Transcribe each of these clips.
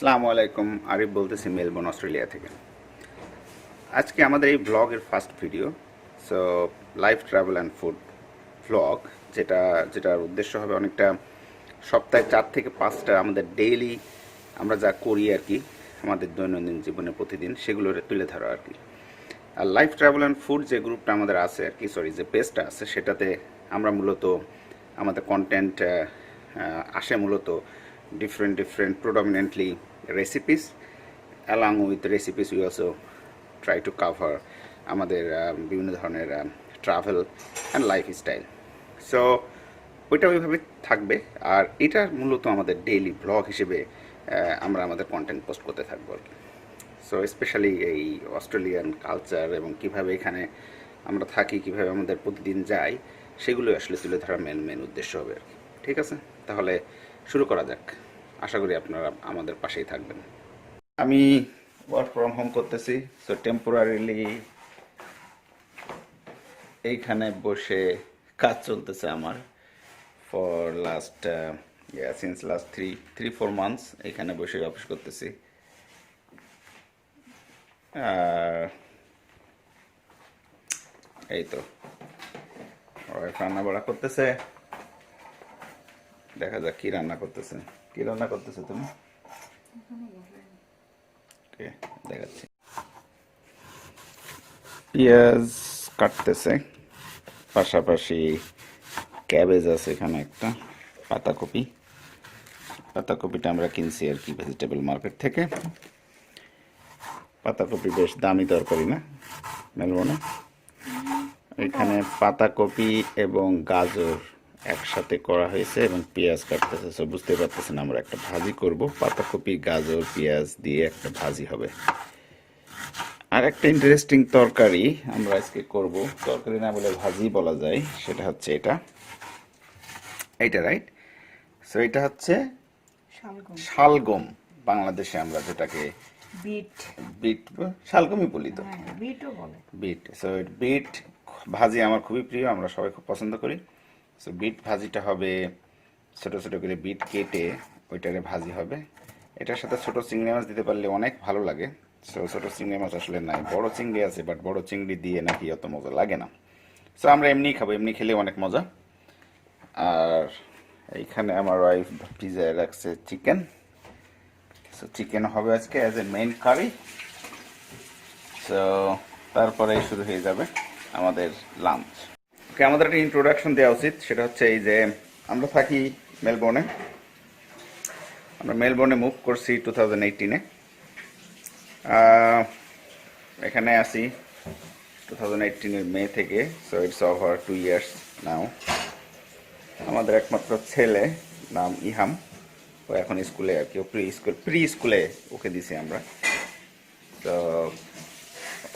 আসসালামু আলাইকুম, আরিফ বলতেছি মেলবোর্ন অস্ট্রেলিয়া থেকে। আজকে আমাদের এই ব্লগের first video. So life travel and food blog, যেটার উদ্দেশ্য হবে অনেকটা সপ্তাহে 4 থেকে 5টা আমাদের ডেইলি আমরা যা করি আর কি, আমাদের দৈনন্দিন জীবনে প্রতিদিন সেগুলো তুলে ধরা আর কি। আর লাইফ ট্রাভেল অ্যান্ড ফুড যে গ্রুপটা আমাদের আছে আর কি, যে পেজটা আছে, সেটাতে আমরা মূলত আমাদের কন্টেন্ট আসে মূলত different predominantly recipes. Along with recipes we also try to cover আমাদের বিভিন্ন ধরনের ট্রাভেল অ্যান্ড লাইফস্টাইল। সো ওইটা ওইভাবে থাকবে। আর এটা মূলত আমাদের ডেইলি ব্লগ হিসেবে আমরা আমাদের কন্টেন্ট পোস্ট করতে থাকবো আর কি। সো স্পেশালি এই অস্ট্রেলিয়ান কালচার এবং কিভাবে এখানে আমরা থাকি, কিভাবে আমাদের প্রতিদিন যাই, সেগুলো আসলে তুলে ধরা মেন উদ্দেশ্য হবে আর কি। ঠিক আছে, তাহলে শুরু করা যাক। আশা করি আপনারা আমাদের পাশেই থাকবেন। আমি ওয়ার্ক ফ্রম হোম করতেছি, সো টেম্পোরারিলি এইখানে বসে কাজ চলতেছে আমার for last since last 3-4 months এইখানে বসে অফিস করতেছি। আর এই তো রান্না বাড়া করতেছে, দেখা যাক কি রান্না করতেছে। কি রান্না করতেছে তুমি? দেখাচ্ছি। পেঁয়াজ কাটতেছে, পাশাপাশি ক্যাবেজ আছে এখানে একটা, পাতাকপিটা আমরা কিনছি আর কি ভেজিটেবল মার্কেট থেকে। পাতাকপি বেশ দামি তরকারি না মেলবোর্নে। এখানে পাতাকপি এবং গাজর একসাথে করা হয়েছে এবং পেঁয়াজ কাটতেছে। সো বুঝতে পারতেছেন আমরা একটা ভাজি করব, পাতাকপি গাজর পেঁয়াজ দিয়ে একটা ভাজি হবে। আর একটা ইন্টারেস্টিং তরকারি আমরা আজকে করব, তরকারি না বলে ভাজি বলা যায়, সেটা হচ্ছে এইটা রাইট। সো এটা হচ্ছে শালগম, বাংলাদেশে আমরা যেটাকে বিট শালগমই বলি তো, বিট। সো বিট ভাজি আমার খুবই প্রিয়, আমরা সবাই খুব পছন্দ করি। সো বিট ভাজিটা হবে, ছোট ছোট করে বিট কেটে ওইটারে ভাজি হবে। এটার সাথে ছোট চিংড়ি মাছ দিতে পারলে অনেক ভালো লাগে। সো ছোট চিংড়ি মাছ আসলে নাই, বড় চিংড়ি আছে, বাট বড় চিংড়ি দিয়ে নাকি অত মজা লাগে না। সো আমরা এমনিই খাবো, এমনি খেলে অনেক মজা। আর এইখানে আমার ওয়াইফ ভিজায় রাখছে চিকেন। সো চিকেন হবে আজকে as a main curry. So তারপরে শুরু হয়ে যাবে আমাদের লাঞ্চ। ওকে, আমাদের একটা ইন্ট্রোডাকশন দেওয়া উচিত। সেটা হচ্ছে এই যে আমরা থাকি মেলবোর্নে। আমরা মেলবোর্নে মুভ করছি 2018-এ। এখানে আসি 2018-এর মে থেকে। সো ইটস ওভার 2 years নাও। আমাদের একমাত্র ছেলে নাম ইহাম, ও এখন স্কুলে আর কি, ও প্রি স্কুলে ওকে দিছি আমরা। তো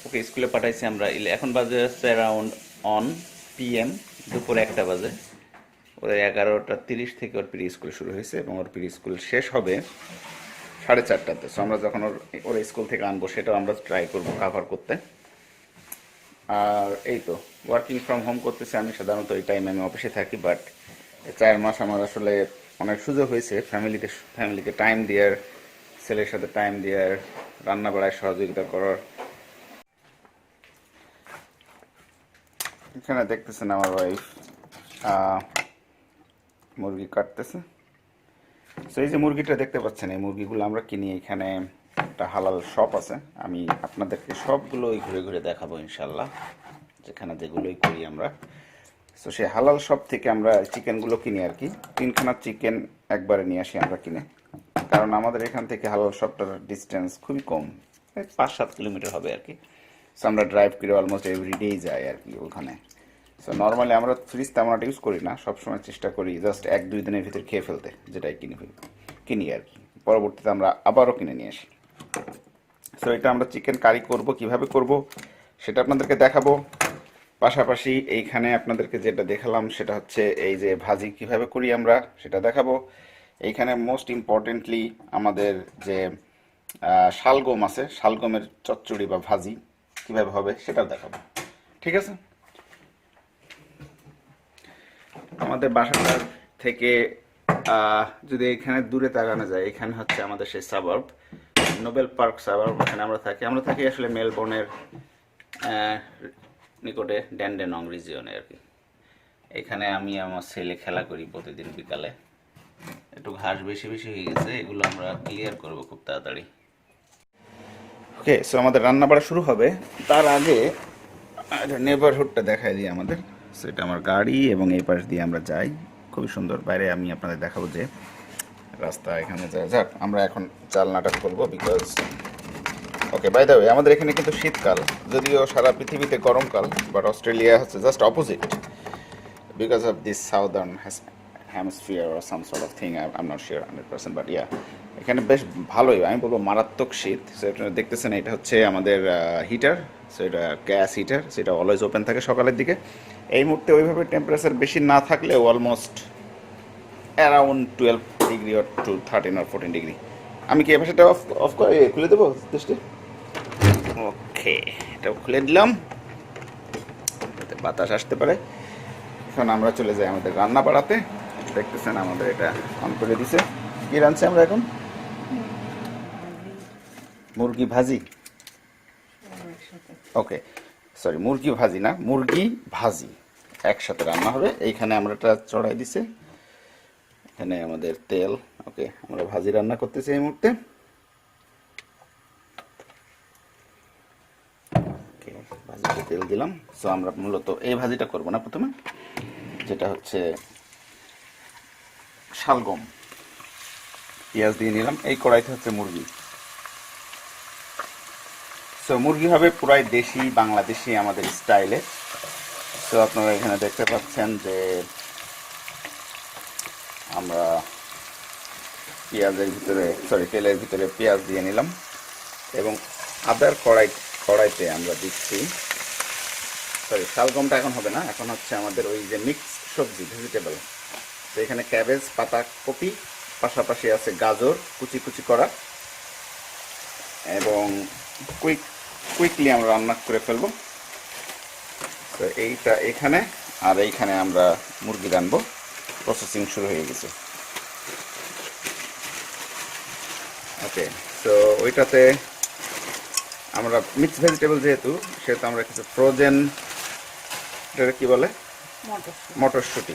ওকে স্কুলে পাঠাইছি আমরা। এখন বাজে হচ্ছে অ্যারাউন্ড 1 PM, দুপুর 1টা বাজে। ওর 11:30 থেকে ওর প্রি স্কুল শুরু হয়েছে এবং ওর প্রি স্কুল শেষ হবে 4:30টাতে। সো আমরা যখন ওর স্কুল থেকে আনবো সেটাও আমরা ট্রাই করবো কাভার করতে। আর এই তো ওয়ার্কিং ফ্রম হোম করতেছি আমি। সাধারণত এই টাইমে আমি অফিসে থাকি, বাট 4 মাস আমার আসলে অনেক সুযোগ হয়েছে ফ্যামিলিকে টাইম দেওয়ার, ছেলের সাথে টাইম দেওয়ার, রান্না বাড়ায় সহযোগিতা করার। এখানে দেখতেছেন আমার ওয়াইফ মুরগি কাটতেছে। সো এই যে মুরগিটা দেখতে পাচ্ছেন, এই মুরগিগুলো আমরা কিনি। এখানে একটা হালাল শপ আছে, আমি আপনাদেরকে সবগুলোই ঘুরে ঘুরে দেখাবো ইনশাল্লাহ, যেগুলোই করি আমরা। সো সেই হালাল শপ থেকে আমরা চিকেনগুলো কিনি আর কি। 3খানা চিকেন একবারে নিয়ে আসি আমরা কিনে, কারণ আমাদের এখান থেকে হালাল শপটার ডিস্টেন্স খুবই কম, 5-7 কিলোমিটার হবে আর কি। সো আমরা ড্রাইভ করে অলমোস্ট এভরিডেই যাই আর কি ওখানে। সো নর্মালি আমরা ফ্রিজ তেমন একটা ইউজ করি না, সবসময় চেষ্টা করি জাস্ট 1-2 দিনের ভিতর খেয়ে ফেলতে, যেটাই কিনি আর কি। পরবর্তীতে আমরা আবারও কিনে নিয়ে আসি। সো এটা আমরা চিকেন কারি করব, কিভাবে করব সেটা আপনাদেরকে দেখাবো। পাশাপাশি এইখানে আপনাদেরকে যেটা দেখালাম সেটা হচ্ছে এই যে ভাজি কিভাবে করি আমরা সেটা দেখাবো। এইখানে মোস্ট ইম্পর্টেন্টলি আমাদের যে শালগম আছে, শালগমের চচ্চড়ি বা ভাজি কিভাবে হবে সেটাও দেখাবো। ঠিক আছে, আমাদের বাসাটার থেকে যদি এখানে দূরে তাকানো যায়, এখানে হচ্ছে আমাদের সেই সাবার্ব, নোবেল পার্ক সাবার্ব, এখানে আমরা থাকি আসলে মেলবোর্নের নিকটে ড্যান্ডেনং রিজিয়নে আর কি। এখানে আমি আমার ছেলে খেলা করি প্রতিদিন বিকালে। একটু ঘাস বেশি বেশি হয়ে গেছে, এগুলো আমরা ক্লিয়ার করব খুব তাড়াতাড়ি। ওকে, সো আমাদের রান্না বাড়া শুরু হবে। তার আগে নেবারহুডটা দেখাই দিই আমাদের। সো এটা আমার গাড়ি এবং এই পাশ দিয়ে আমরা যাই, খুবই সুন্দর। বাইরে আমি আপনাদের দেখাবো যে রাস্তা এখানে যায়। যাক, আমরা এখন জানলাটা খুলবো because okay, by the way, আমাদের এখানে কিন্তু শীতকাল, যদিও সারা পৃথিবীতে গরমকাল, বাট অস্ট্রেলিয়া হচ্ছে just opposite because of this southern hemisphere or some sort of thing. I'm not sure 100%, but yeah, এখানে বেশ ভালোই, আমি বলবো মারাত্মক শীত। সো এটা দেখতেছেন, এটা হচ্ছে আমাদের হিটার। সো এটা গ্যাস হিটার, সেটা অলওয়েজ ওপেন থাকে সকালের দিকে। এই মুহূর্তে ওইভাবে টেম্পারেচার বেশি না থাকলেও almost around 12 degree or to 13 or 14 degree. আমি কি এবার সেটা অফ করে খুলে দেবো জাস্টে? ওকে, এটাও খুলে দিলাম যাতে বাতাস আসতে পারে। এখন আমরা চলে যাই আমাদের রান্না বাড়াতে। দেখতেছেন আমাদের এটা অন করে দিছে। কি রাঁধছি আমরা এখন? মুরগি ভাজি। ওকে, সরি, মুরগি ভাজি না, মুরগি ভাজি একসাথে রান্না হবে। এইখানে আমরা এটা চড়াই দিছে, এখানে আমাদের তেল। ওকে, আমরা ভাজি রান্না করতেছি এই মুহূর্তে। ওকে, ভাজিতে তেল দিলাম। সো আমরা মূলত এই ভাজিটা করবো না, প্রথমে যেটা হচ্ছে শালগম, পেঁয়াজ দিয়ে নিলাম। এই কড়াইতে হচ্ছে মুরগি। সো মুরগি হবে পুরাই দেশি বাংলাদেশি আমাদের স্টাইলে। সো আপনারা এখানে দেখতে পাচ্ছেন যে আমরা তেলের ভিতরে পেঁয়াজ দিয়ে নিলাম এবং আদার কড়াইতে আমরা দিচ্ছি, শালগমটা এখন হবে না, এখন হচ্ছে আমাদের ওই যে মিক্স সবজি ভেজিটেবল। তো এখানে ক্যাবেজ, পাতাকপি, পাশাপাশি আছে গাজর কুচি কুচি করা, এবং কুইকলি আমরা রান্না করে ফেলবো। তো এইটা এখানে, আর এইখানে আমরা মুরগি রানবো। প্রসেসিং শুরু হয়ে গেছে। ওকে, তো ওইটাতে আমরা মিক্স ভেজিটেবল যেহেতু, সেহেতু আমরা কিছু ফ্রোজেন, এটা কি বলে, মটরশুঁটি,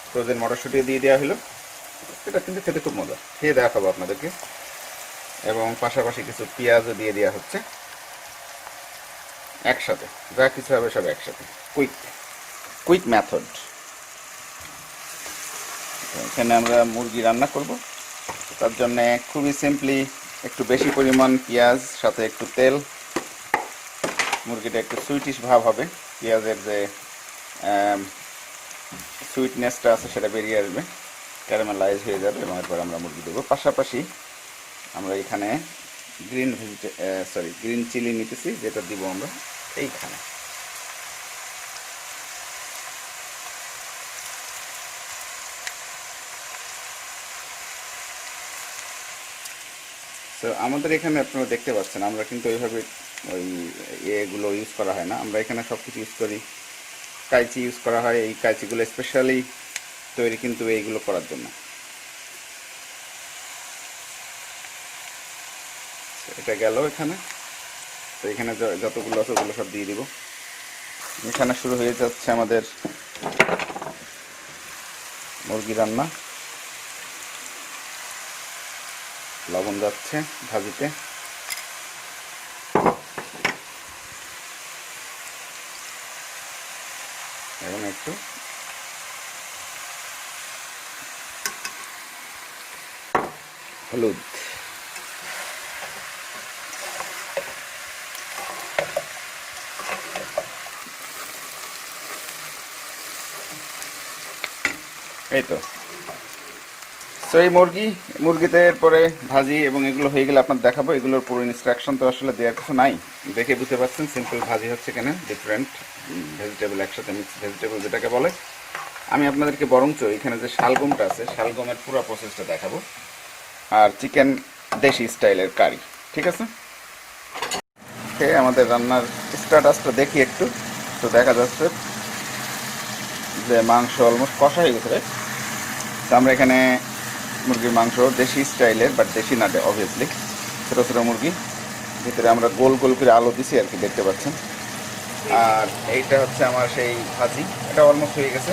ফ্রোজেন মটরশুঁটি দিয়ে দেওয়া হলো। এটা কিন্তু খেতে খুব মজা, খেয়ে দেখাবো আপনাদেরকে। এবং পাশাপাশি কিছু পেঁয়াজও দিয়ে দেওয়া হচ্ছে একসাথে, যা কিছু হবে সব একসাথে। Quick method. এখানে আমরা মুরগি রান্না করব, তার জন্য খুবই সিম্পলি একটু বেশি পরিমাণ পেঁয়াজ, সাথে একটু তেল। মুরগিটা একটু সুইটিশ ভাব হবে, পেঁয়াজের যে সুইটনেসটা আছে সেটা বেরিয়ে আসবে, ক্যারামেলাইজ হয়ে যাবে, এবং এরপর আমরা মুরগি দেবো। পাশাপাশি আমরা এখানে গ্রিন চিলি নিতেছি, যেটা দিব আমরা এইখানে। তো আমাদের এখানে আপনারা দেখতে পাচ্ছেন, আমরা কিন্তু ওইভাবে ওই এগুলো ইউজ করা হয় না। আমরা এখানে সব কিছু ইউজ করি, কাঁচি ইউজ করা হয়। এই কাঁচিগুলো স্পেশালি তৈরি কিন্তু এইগুলো করার জন্য। এটা গেল এখানে। তো এখানে যতগুলো আছে ওগুলো সব দিয়ে দিব। এখানে শুরু হয়ে যাচ্ছে আমাদের মুরগি রান্না। লবণ যাচ্ছে ভাজিতে, এবং একটু হলুদ। এই তো। সো এই মুরগিতে এরপরে ভাজি এবং এগুলো হয়ে গেলে আপনার দেখাবো। এগুলোর পুরো ইনস্ট্রাকশন তো আসলে দেওয়ার কিছু নাই, দেখে বুঝতে পারছেন সিম্পল ভাজি হচ্ছে কেন, ডিফারেন্ট ভেজিটেবল একসাথে, মিক্স ভেজিটেবল যেটাকে বলে। আমি আপনাদেরকে বরঞ্চ এখানে যে শালগমটা আছে, শালগমের পুরো প্রসেসটা দেখাবো, আর চিকেন দেশি স্টাইলের কারি। ঠিক আছে, আমাদের রান্নার স্ট্যাটাসটা দেখি একটু। তো দেখা যাচ্ছে যে মাংস অলমোস্ট কষা হয়ে গেছে, রাইট? তো আমরা এখানে মুরগির মাংস দেশি স্টাইলের, বাট দেশি না অবভিয়াসলি, ছোটো ছোটো মুরগি, ভিতরে আমরা গোল গোল করে আলু দিছি আর কি, দেখতে পাচ্ছেন। আর এইটা হচ্ছে আমার সেই ভাজি, এটা অলমোস্ট হয়ে গেছে।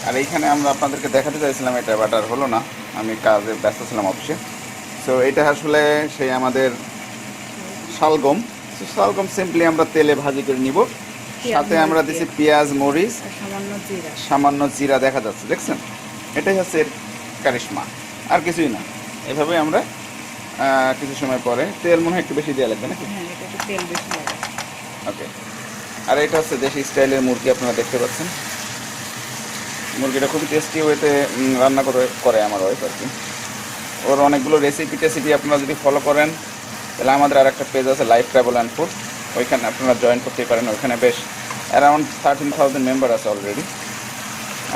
আর এইখানে আমরা আপনাদেরকে দেখাতে চাইছিলাম এটা, বাট আর হলো না, আমি কাজে ব্যস্ত ছিলাম অফিসে। সো এটা আসলে সেই আমাদের শালগম। শালগম সিম্পলি আমরা তেলে ভাজি করে নিব, সাথে আমরা দিছি পেঁয়াজ, মরিচ, সামান্য জিরা, দেখা যাচ্ছে, দেখছেন? এটাই হচ্ছে এর কারিশমা, আর কিছুই না। এভাবে আমরা কিছু সময় পরে, তেল মনে হয় একটু বেশি দেওয়া লাগবে নাকি? ওকে। আর এটা হচ্ছে দেশি স্টাইলের মুরগি, আপনারা দেখতে পাচ্ছেন। মুরগিটা খুবই টেস্টি ওয়েতে রান্না করে আমার ওয়াইফ আর কি। ওর অনেকগুলো রেসিপি আপনারা যদি ফলো করেন, তাহলে আমাদের আর একটা পেজ আছে লাইফ ট্রাভেল অ্যান্ড ফুড, ওইখানে আপনারা জয়েন করতেই পারেন। ওইখানে বেশ অ্যারাউন্ড 13,000 মেম্বার আছে অলরেডি।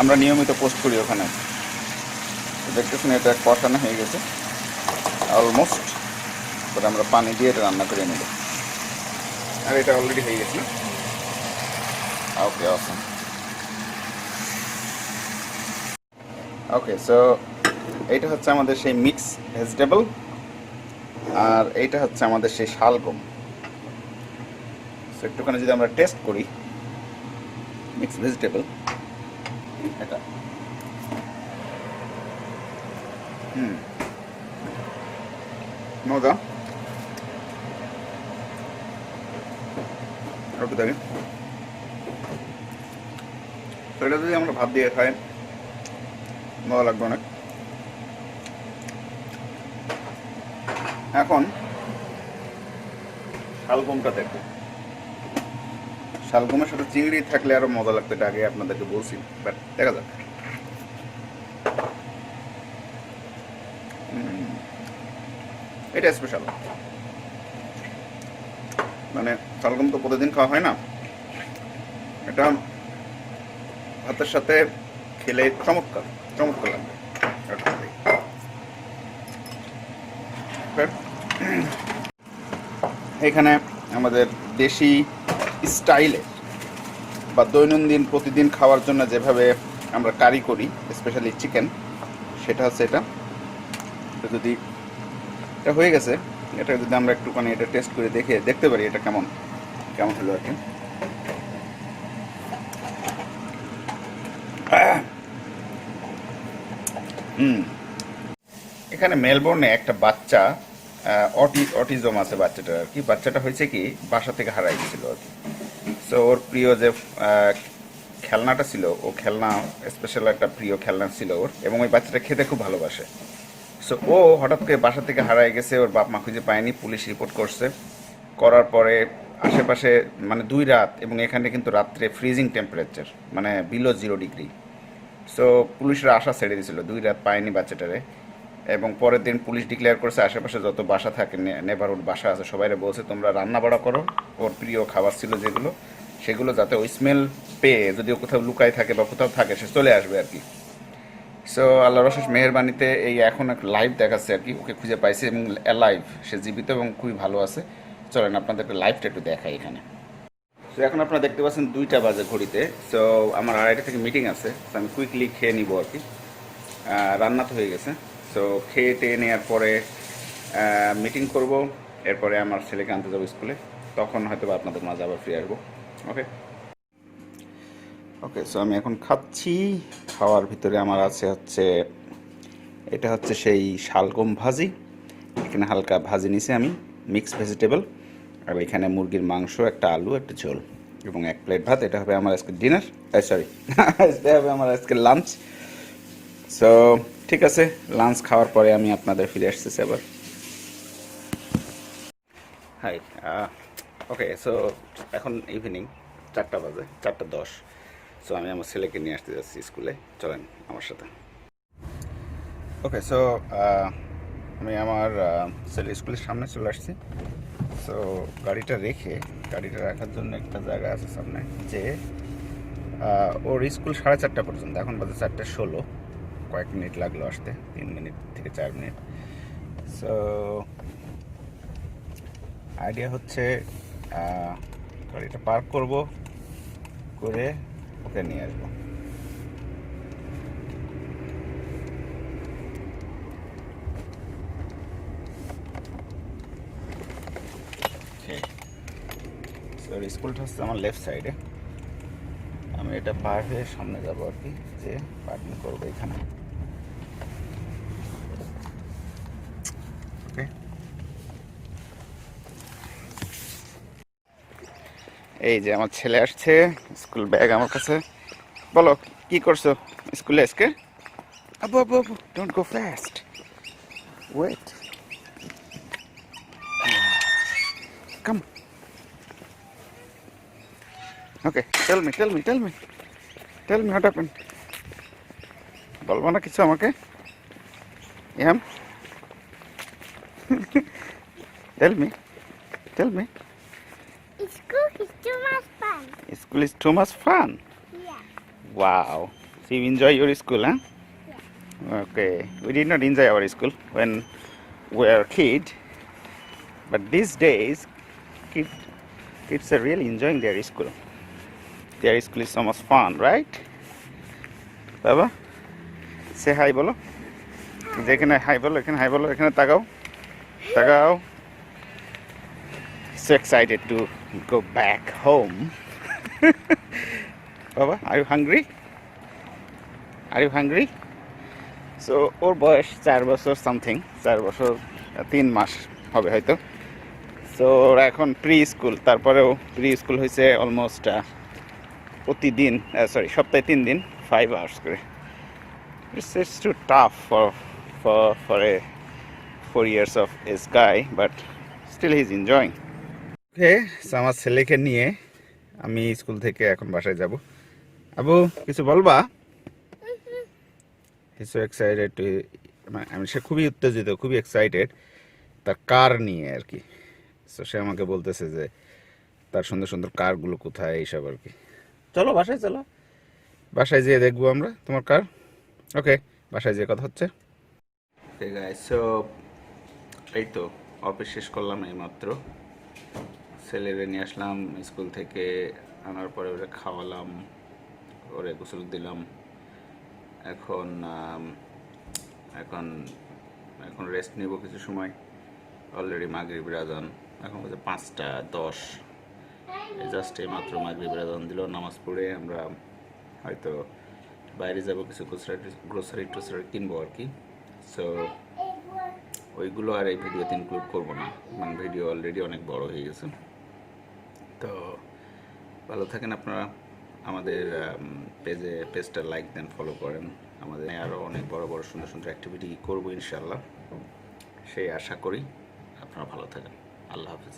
আমরা নিয়মিত পোস্ট করি ওখানে। দেখতেছেন এটা কষানো হয়ে গেছে অলমোস্ট, পরে আমরা পানি দিয়ে এটা রান্না করে নেব। আর এটা অলরেডি হয়ে গেছে না? ওকে, অসম। ওকে, সো এইটা হচ্ছে আমাদের সেই মিক্স ভেজিটেবল, আর এইটা হচ্ছে আমাদের সেই শালগম। সো একটুখানি যদি আমরা টেস্ট করি মিক্স ভেজিটেবল, এটা মজা। ওকে, দেখেন তো এটা যদি আমরা ভাত দিয়ে খাই মজা লাগবে অনেক। এখন শালগমটা দেখো, শালগমের সাথে চিংড়ি থাকলে আরো মজা লাগতো, এটা আগে আপনাদেরকে বলছি, বাট দেখা যাক। এটা স্পেশাল, মানে শালগম তো প্রতিদিন খাওয়া হয় না, এটা ভাতের সাথে খেলে চমৎকার চমৎকার লাগবে। এখানে আমাদের দেশি স্টাইলে বা দৈনন্দিন প্রতিদিন খাওয়ার জন্য যেভাবে আমরা কারি করি, স্পেশালি চিকেন, সেটা হচ্ছে এটা। যদি এটা হয়ে গেছে, এটা যদি আমরা একটুখানি এটা টেস্ট করে দেখতে পারি এটা কেমন কেমন হলো আর কি। এখানে মেলবোর্নে একটা বাচ্চা অটিজম আছে বাচ্চাটার আর কি। বাচ্চাটা হয়েছে কি, বাসা থেকে হারাই গেছিল আর কি। সো ওর প্রিয় যে খেলনাটা ছিল, ও খেলনা স্পেশাল একটা প্রিয় খেলনা ছিল ওর, এবং ওই বাচ্চাটা খেতে খুব ভালোবাসে। সো ও হঠাৎ করে বাসা থেকে হারাই গেছে, ওর বাপ মা খুঁজে পায়নি, পুলিশ রিপোর্ট করছে। করার পরে আশেপাশে মানে 2 রাত, এবং এখানে কিন্তু রাত্রে ফ্রিজিং টেম্পারেচার, মানে বিলো 0 ডিগ্রি। সো পুলিশরা আশা ছেড়ে দিয়েছিল, 2 রাত পায়নি বাচ্চাটারে। এবং পরের দিন পুলিশ ডিক্লেয়ার করছে আশেপাশে যত বাসা থাকে, নেবারহুড বাসা আছে, সবাইরে বলছে তোমরা রান্না বাড়া করো, ওর প্রিয় খাবার ছিল যেগুলো, সেগুলো যাতে ওই স্মেল পেয়ে যদি ও কোথাও লুকায় থাকে বা কোথাও থাকে সে চলে আসবে আর কি। সো আল্লাহর অশেষ মেহেরবানিতে এই এখন এক লাইভ দেখাচ্ছে আর কি, ওকে খুঁজে পাইছে এবং লাইভ সে জীবিত এবং খুবই ভালো আছে। চলেন আপনাদেরকে লাইভটা একটু দেখাই এখানে। সো এখন আপনারা দেখতে পাচ্ছেন 2টা বাজে ঘড়িতে। সো আমার 2:30 থেকে মিটিং আছে, সো আমি কুইকলি খেয়ে নিব আর কি। রান্না তো হয়ে গেছে, সো খেয়ে টেয়ে নেওয়ার পরে মিটিং করব, এরপরে আমার ছেলেকে আনতে যাবো স্কুলে, তখন হয়তো আপনাদের মাঝে আবার ফিরে আসবো। ওকে ওকে, সো আমি এখন খাচ্ছি। খাওয়ার ভিতরে আমার আছে হচ্ছে, এটা হচ্ছে সেই শালগম ভাজি, এখানে হালকা ভাজি নিছি আমি, মিক্স ভেজিটেবল, আর এখানে মুরগির মাংস, একটা আলু, একটা ঝোল, এবং 1 প্লেট ভাত। এটা হবে আমার আজকে ডিনার, সরি এটা হবে আমার আজকে লাঞ্চ। সো ঠিক আছে, লাঞ্চ খাওয়ার পরে আমি আপনাদের ফিরে আসতেছি আবার। হাই, ওকে, সো এখন ইভিনিং 4টা বাজে, 4:10। সো আমি আমার ছেলেকে নিয়ে আসতে যাচ্ছি স্কুলে, চলেন আমার সাথে। ওকে, সো আমি আমার ছেলে স্কুলের সামনে চলে আসছি। সো গাড়িটা রাখার জন্য একটা জায়গা আছে সামনে, যে ওর স্কুল 4:30 পর্যন্ত, এখন বাজে 4:16, কয়েক মিনিট লাগলো আসতে, 3 মিনিট থেকে 4 মিনিট। সো আইডিয়া হচ্ছে গাড়িটা পার্ক করব, করে ওকে নিয়ে আসবো। ওর স্কুলটা হচ্ছে আমার লেফট সাইডে। আমি এটা পার হয়ে সামনে যাবো আর কি, যে পার্কিং করবো এখানে। ওকে, এই যে আমার ছেলে আসছে, স্কুল ব্যাগ আমার কাছে। বলো কি করছো স্কুলে আজকে? Abu Abu Abu, don't go fast, wait, come. Okay, tell me what happened. বলবো না কিছু আমাকে? ইয়াম, tell me, tell me. School is too much fun. School is too much fun. Yeah. Wow. So you enjoy your school, huh? Yeah. Okay. We did not enjoy our school when we were a kid, but these days, kids are really enjoying their school. Their school is so much fun, right? Baba, say hi, bolo. যেখানে high বলো, এখানে high বলো, এখানে তাকাও, তাকাও। So excited to go back home. Baba, are you hungry? Are you hungry? So ওর বয়স 4 বছর something, 4 বছর 3 মাস হবে হয়তো। সো ওরা এখন প্রি স্কুল, তারপরেও প্রি স্কুল হয়েছে অলমোস্ট প্রতিদিন, সরি সপ্তাহে 3 দিন 5 আওয়ার্স করে। It's too tough for a 4 years of age guy, but still he's enjoying. Okay, so আমার ছেলেকে নিয়ে আমি স্কুল থেকে এখন বাসায় যাব। আবু কিছু বলবা? হি সো এক্সাইটেড টু, আমি সে খুবই উত্তেজিত, খুবই এক্সাইটেড তার কার নিয়ে আর কি। সো সে আমাকে বলতেছে যে তার সুন্দর সুন্দর কারগুলো কোথায়, এইসব আর কি। চলো বাসায়, চলো বাসায় যেয়ে দেখবো আমরা তোমার কার। ওকে, বাসায় যেয়ে কথা হচ্ছে। ওকে গাইস, সো এই তো অফিস শেষ করলাম এইমাত্র। ছেলেরে নিয়ে আসলাম স্কুল থেকে, আনার পরে ওরে খাওয়ালাম, ওরে গোসল দিলাম। এখন এখন এখন রেস্ট নেব কিছু সময়। অলরেডি মাগরিবের আজান, এখন হচ্ছে 5টা 10। জাস্ট এইমাত্র মাগরিবের আজান দিল। নামাজ পড়ে আমরা হয়তো বাইরে যাব, কিছু গ্রোসারি টোসারি কিনবো আর কি। সো ওইগুলো আর এই ভিডিওতে ইনক্লুড করবো না, মানে ভিডিও অলরেডি অনেক বড় হয়ে গেছে। তো ভালো থাকেন আপনারা, আমাদের পেজটা লাইক দেন, ফলো করেন। আমাদের আরও অনেক বড় বড় সুন্দর সুন্দর অ্যাক্টিভিটি করবো ইনশাল্লাহ, সেই আশা করি। আপনারা ভালো থাকেন। আল্লাহ হাফিজ।